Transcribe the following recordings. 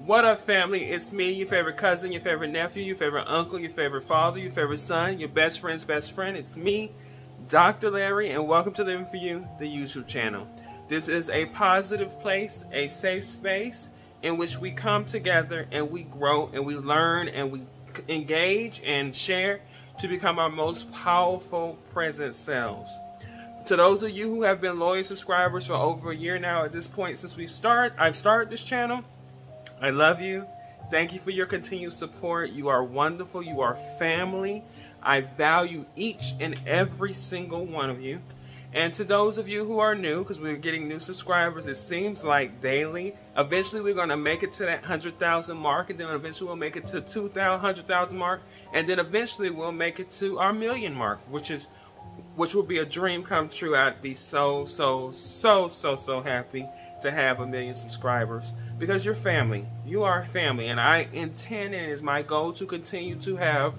What up, family? It's me, your favorite cousin, your favorite nephew, your favorite uncle, your favorite father, your favorite son, your best friend's best friend. It's me, Dr. Larry, and welcome to Living For You, the YouTube channel. This is a positive place, a safe space in which we come together and we grow and we learn and we engage and share to become our most powerful present selves. To those of you who have been loyal subscribers for over a year now at this point since I've started this channel, I love you. Thank you for your continued support. You are wonderful. You are family. I value each and every single one of you. And to those of you who are new, because we're getting new subscribers, it seems like daily. Eventually we're going to make it to that 100,000 mark, and then eventually we'll make it to 100,000 mark, and then eventually we'll make it to our million mark, which will be a dream come true. I'd be so happy to have 1 million subscribers, because you're family. You are family, and I intend, and it is my goal, to continue to have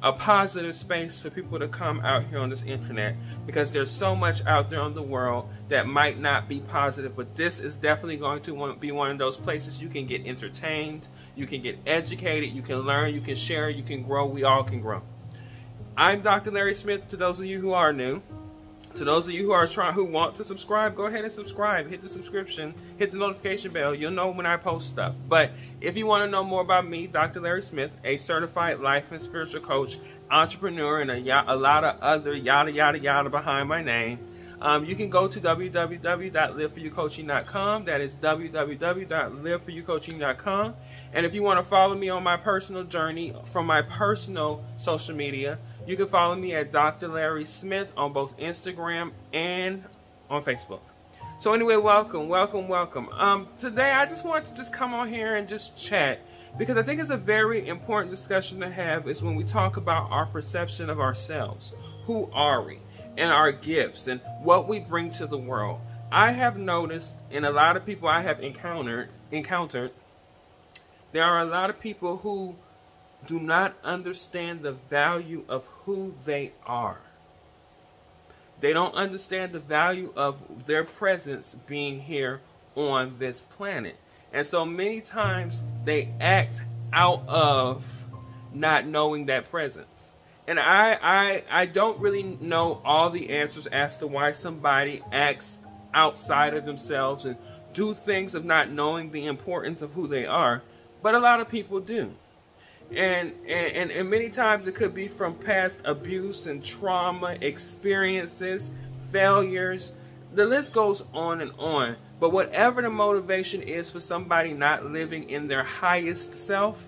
a positive space for people to come out here on this internet, because there's so much out there on the world that might not be positive, but this is definitely going to be one of those places you can get entertained, you can get educated, you can learn, you can share, you can grow. We all can grow. I'm Dr. Larry Smith. To those of you who are new, to those of you who want to subscribe, go ahead and subscribe. Hit the subscription, hit the notification bell. You'll know when I post stuff. But if you want to know more about me, Dr. Larry Smith, a certified life and spiritual coach, entrepreneur, and a lot of other yada behind my name, you can go to www.liveforyoucoaching.com. That is www.liveforyoucoaching.com. And if you want to follow me on my personal journey from my personal social media, you can follow me at Dr. Larry Smith on both Instagram and on Facebook. So anyway, welcome. Today I just wanted to come on here and just chat, because I think it's a very important discussion to have, is when we talk about our perception of ourselves. Who are we? And our gifts and what we bring to the world. I have noticed, in a lot of people I have encountered, there are a lot of people who do not understand the value of who they are. They don't understand the value of their presence being here on this planet. And so many times they act out of not knowing that presence. And I don't really know all the answers as to why somebody acts outside of themselves and do things of not knowing the importance of who they are, but a lot of people do. And many times it could be from past abuse and trauma, experiences, failures. The list goes on and on. But whatever the motivation is for somebody not living in their highest self,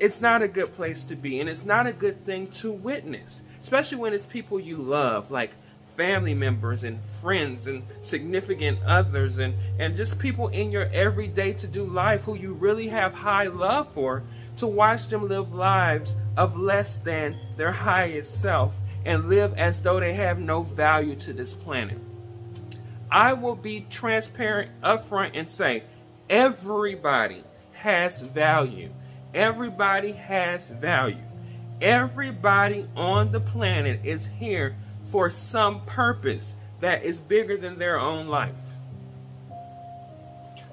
it's not a good place to be, and it's not a good thing to witness, especially when it's people you love, like family members and friends and significant others, and just people in your everyday to-do life who you really have high love for, to watch them live lives of less than their highest self and live as though they have no value to this planet. I will be transparent upfront and say, everybody has value. Everybody has value. Everybody on the planet is here for some purpose that is bigger than their own life.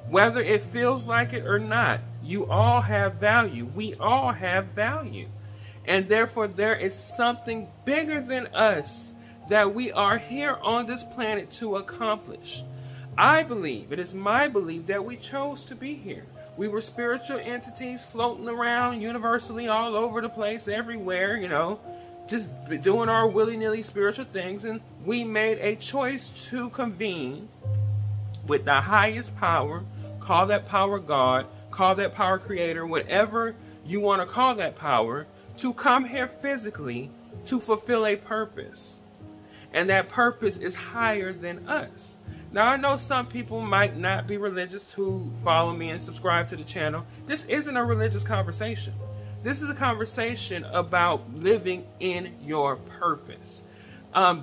Whether it feels like it or not, you all have value. We all have value. And therefore there is something bigger than us that we are here on this planet to accomplish. I believe, it is my belief, that we chose to be here. We were spiritual entities floating around universally all over the place, everywhere, just doing our willy-nilly spiritual things. And we made a choice to convene with the highest power. Call that power God, call that power Creator, whatever you want to call that power, to come here physically to fulfill a purpose. And that purpose is higher than us. Now, I know some people might not be religious who follow me and subscribe to the channel. This isn't a religious conversation. This is a conversation about living in your purpose.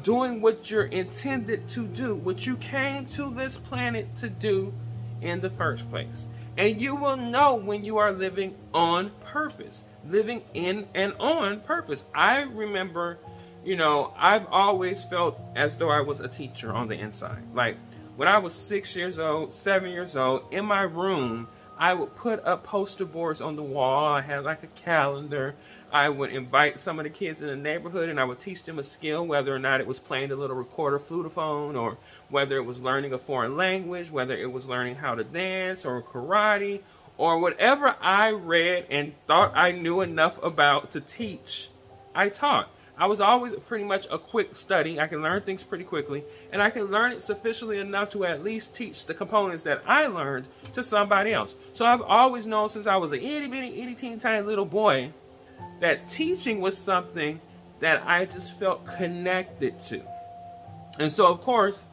Doing what you're intended to do, what you came to this planet to do in the first place. And you will know when you are living on purpose, living in and on purpose. I remember, I've always felt as though I was a teacher on the inside. Like, when I was 6 years old, 7 years old, in my room, I would put up poster boards on the wall. I had like a calendar. I would invite some of the kids in the neighborhood and I would teach them a skill, whether or not it was playing the little recorder flutophone, or whether it was learning a foreign language, whether it was learning how to dance or karate, or whatever I read and thought I knew enough about to teach, I taught. I was always pretty much a quick study. I can learn things pretty quickly, and I can learn it sufficiently enough to at least teach the components that I learned to somebody else. So I've always known since I was an itty bitty, itty teeny tiny little boy that teaching was something that I just felt connected to. And so, of course,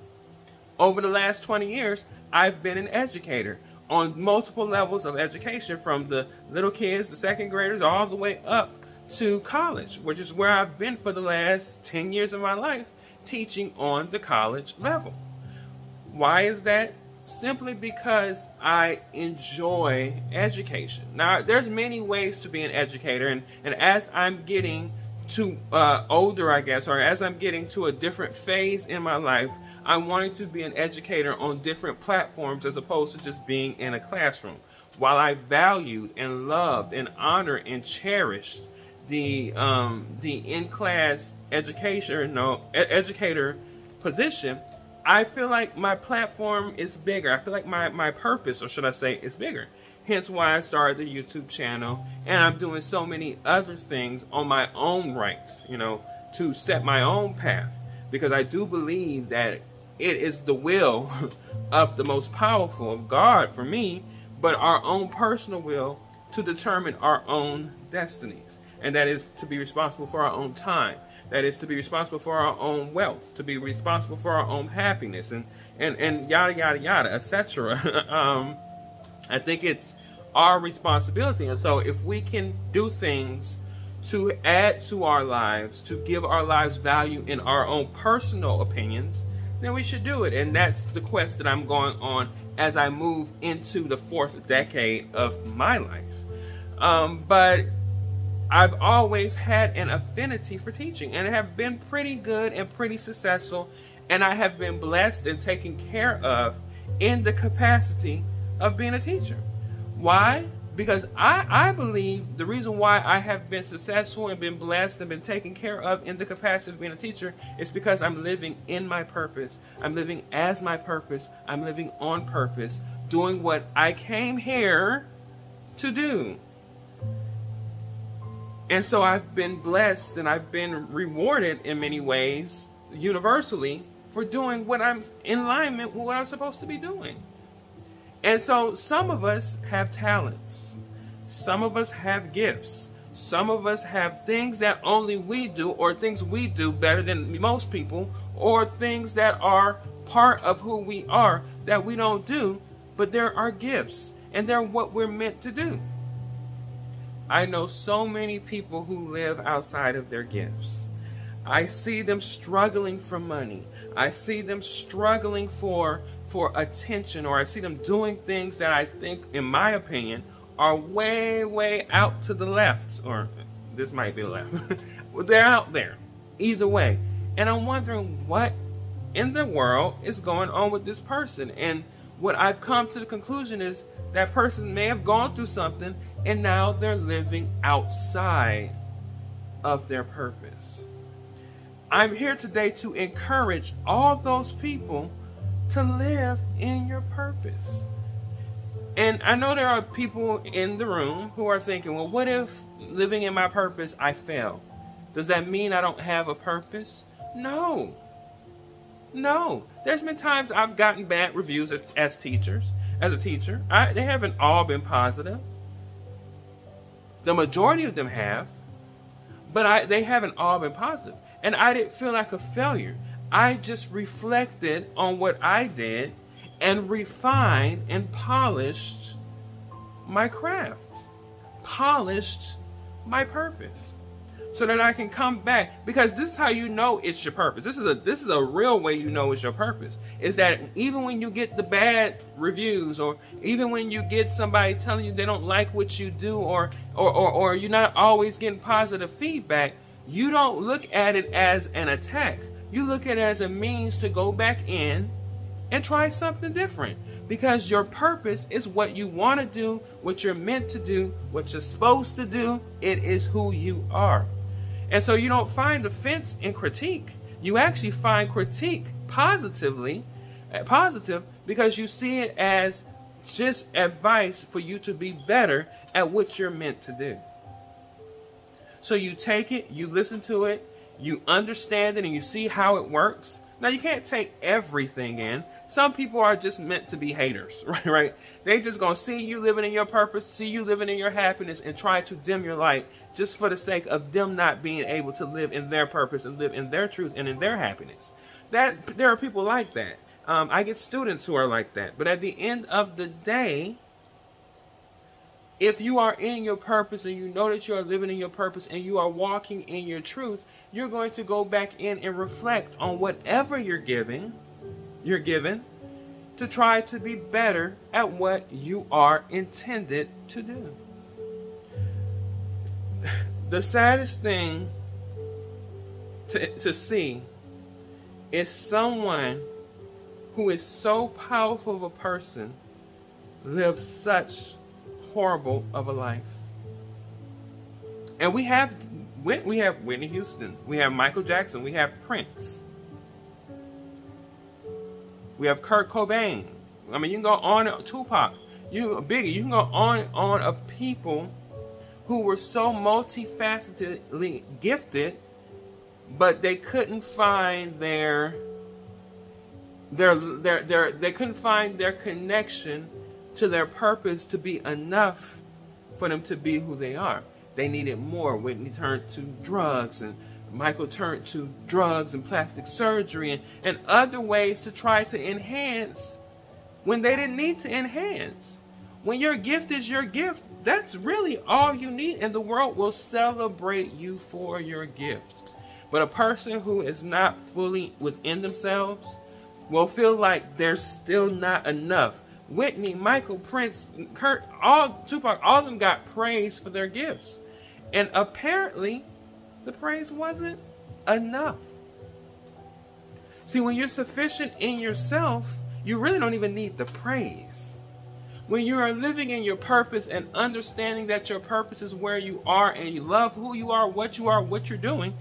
over the last 20 years, I've been an educator on multiple levels of education, from the little kids, the second graders, all the way up to college, which is where I've been for the last 10 years of my life, teaching on the college level. Why is that? Simply because I enjoy education. Now, there's many ways to be an educator, and as I'm getting to older, I guess, or as I'm getting to a different phase in my life, I'm wanting to be an educator on different platforms as opposed to just being in a classroom. While I valued and loved and honored and cherished the in-class educator position, I feel like my platform is bigger. I feel like my purpose, or should I say, is bigger. Hence why I started the YouTube channel, and I'm doing so many other things on my own rights, you know, to set my own path, because I do believe that it is the will of the most powerful, of God for me, but our own personal will to determine our own destinies. And that is to be responsible for our own time. That is to be responsible for our own wealth, to be responsible for our own happiness, and yada, yada, yada, etc. I think it's our responsibility. And so if we can do things to add to our lives, to give our lives value in our own personal opinions, then we should do it. And that's the quest that I'm going on as I move into the 4th decade of my life. But I've always had an affinity for teaching, and have been pretty good and pretty successful, and I have been blessed and taken care of in the capacity of being a teacher. Why? Because I believe the reason why I have been successful and been blessed and been taken care of in the capacity of being a teacher is because I'm living in my purpose. I'm living as my purpose. I'm living on purpose, doing what I came here to do. And so I've been blessed and I've been rewarded in many ways, universally, for doing what I'm in alignment with what I'm supposed to be doing. And so some of us have talents. Some of us have gifts. Some of us have things that only we do, or things we do better than most people, or things that are part of who we are that we don't do, but they're our gifts and they're what we're meant to do. I know so many people who live outside of their gifts. I see them struggling for money. I see them struggling for attention, or I see them doing things that I think, in my opinion, are way, way out to the left, or this might be the left. They're out there, either way. And I'm wondering what in the world is going on with this person. And what I've come to the conclusion is that person may have gone through something, and now they're living outside of their purpose. I'm here today to encourage all those people to live in your purpose. And I know there are people in the room who are thinking, well, what if living in my purpose I fail? Does that mean I don't have a purpose? No. No. There's been times I've gotten bad reviews as a teacher. They haven't all been positive. The majority of them have, but they haven't all been positive. And I didn't feel like a failure. I just reflected on what I did and refined and polished my craft, polished my purpose, so that I can come back. Because this is how you know it's your purpose. This is a real way you know it's your purpose. Is that even when you get the bad reviews, or even when you get somebody telling you they don't like what you do, or you're not always getting positive feedback, you don't look at it as an attack. You look at it as a means to go back in and try something different, because your purpose is what you want to do, what you're meant to do, what you're supposed to do. It is who you are. And so you don't find offense in critique. You actually find critique positive, because you see it as just advice for you to be better at what you're meant to do. So you take it, you listen to it, you understand it, and you see how it works. Now, you can't take everything in. Some people are just meant to be haters, right? They just gonna see you living in your purpose, see you living in your happiness, and try to dim your light just for the sake of them not being able to live in their purpose and live in their truth and in their happiness. There are people like that. I get students who are like that. But at the end of the day, if you are in your purpose and you know that you are living in your purpose and you are walking in your truth, you're going to go back in and reflect on whatever you're given to try to be better at what you are intended to do. The saddest thing to see is someone who is so powerful of a person lives such horrible of a life. And we have Whitney Houston, we have Michael Jackson, we have Prince, we have Kurt Cobain. I mean, you can go on, Tupac, Biggie, you can go on and on of people who were so multifacetedly gifted, but they couldn't find they couldn't find their connection to their purpose to be enough for them to be who they are. They needed more. Whitney turned to drugs, and Michael turned to drugs and plastic surgery and other ways to try to enhance when they didn't need to enhance. When your gift is your gift, that's really all you need, and the world will celebrate you for your gift. But a person who is not fully within themselves will feel like there's still not enough. Whitney, Michael, Prince, Kurt, Tupac, all of them got praise for their gifts. And apparently, the praise wasn't enough. See, when you're sufficient in yourself, you really don't even need the praise. When you are living in your purpose and understanding that your purpose is where you are and you love who you are, what you're doing,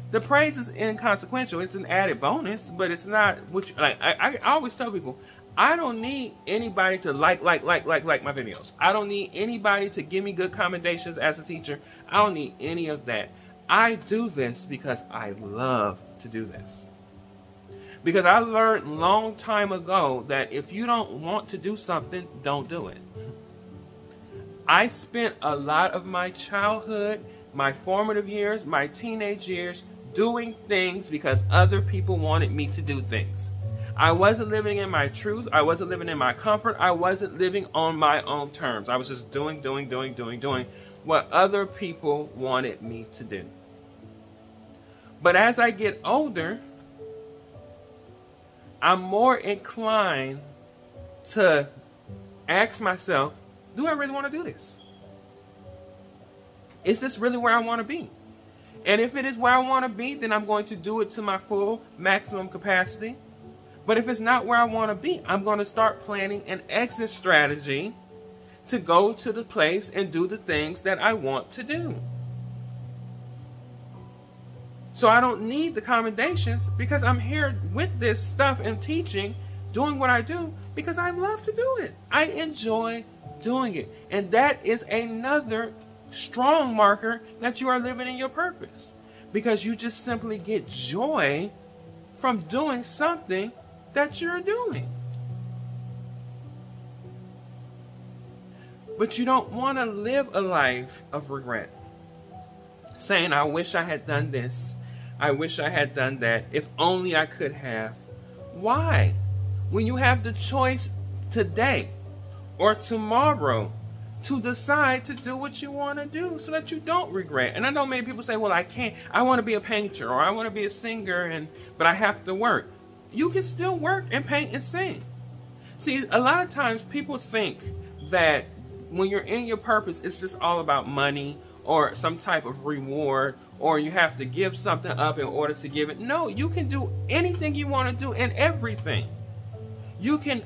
the praise is inconsequential. It's an added bonus, but it's not. I always tell people, I don't need anybody to like my videos. I don't need anybody to give me good commendations as a teacher. I don't need any of that. I do this because I love to do this. Because I learned a long time ago that if you don't want to do something, don't do it. I spent a lot of my childhood, my formative years, my teenage years doing things because other people wanted me to do things. I wasn't living in my truth. I wasn't living in my comfort. I wasn't living on my own terms. I was just doing what other people wanted me to do. But as I get older, I'm more inclined to ask myself, do I really want to do this? Is this really where I want to be? And if it is where I want to be, then I'm going to do it to my full maximum capacity. But if it's not where I want to be, I'm going to start planning an exit strategy to go to the place and do the things that I want to do. So I don't need the commendations because I'm here with this stuff and teaching, doing what I do because I love to do it. I enjoy doing it. And that is another strong marker that you are living in your purpose, because you just simply get joy from doing something that you're doing. But you don't want to live a life of regret, saying, I wish I had done this, I wish I had done that, if only I could have. Why? When you have the choice today or tomorrow to decide to do what you want to do so that you don't regret. And I know many people say, well, I want to be a painter or I want to be a singer, but I have to work. You can still work and paint and sing. See, a lot of times people think that when you're in your purpose, it's just all about money or some type of reward, or you have to give something up in order to give it. No, you can do anything you want to do and everything. You can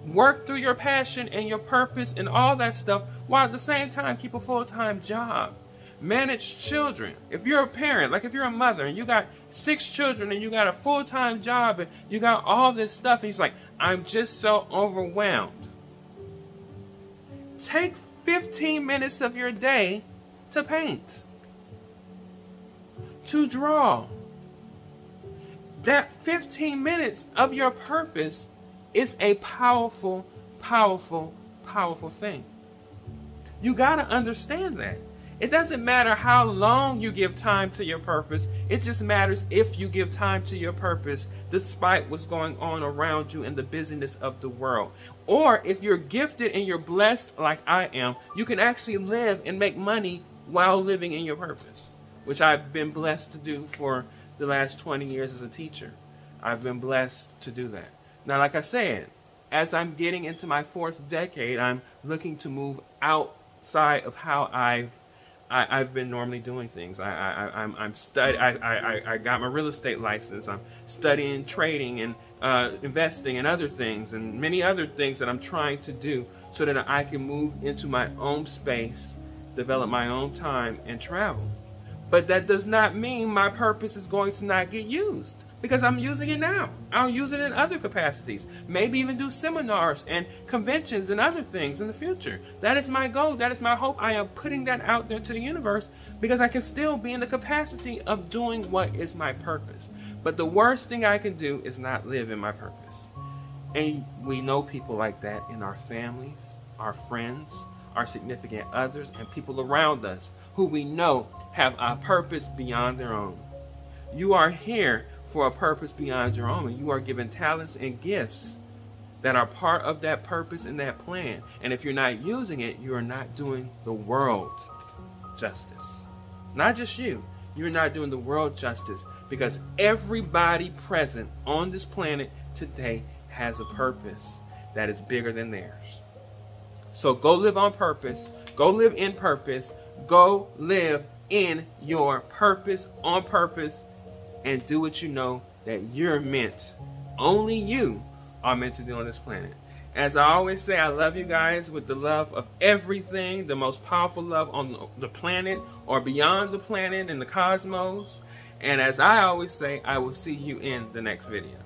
work through your passion and your purpose and all that stuff while at the same time keep a full-time job. Manage children. If you're a parent, like if you're a mother and you got 6 children and you got a full-time job and you got all this stuff and he's like, I'm just so overwhelmed. Take 15 minutes of your day to paint, to draw. That 15 minutes of your purpose is a powerful, powerful, powerful thing. You got to understand that. It doesn't matter how long you give time to your purpose. It just matters if you give time to your purpose despite what's going on around you in the busyness of the world. Or if you're gifted and you're blessed like I am, you can actually live and make money while living in your purpose, which I've been blessed to do for the last 20 years as a teacher. I've been blessed to do that. Now, like I said, as I'm getting into my 4th decade, I'm looking to move outside of how I've been normally doing things. I got my real estate license. I'm studying trading and investing and other things and many other things that I'm trying to do so that I can move into my own space, develop my own time, and travel. But that does not mean my purpose is going to not get used, because I'm using it now. I'll use it in other capacities. Maybe even do seminars and conventions and other things in the future. That is my goal. That is my hope. I am putting that out there to the universe because I can still be in the capacity of doing what is my purpose. But the worst thing I can do is not live in my purpose. And we know people like that in our families, our friends, our significant others, and people around us who we know have a purpose beyond their own. You are here for a purpose beyond your own, and you are given talents and gifts that are part of that purpose and that plan. And if you're not using it, you are not doing the world justice. Not just you. You're not doing the world justice, because everybody present on this planet today has a purpose that is bigger than theirs. So go live on purpose. Go live in purpose. Go live in your purpose, on purpose, and do what you know that you're meant. Only you are meant to do on this planet. As I always say, I love you guys with the love of everything, the most powerful love on the planet or beyond the planet in the cosmos. And as I always say, I will see you in the next video.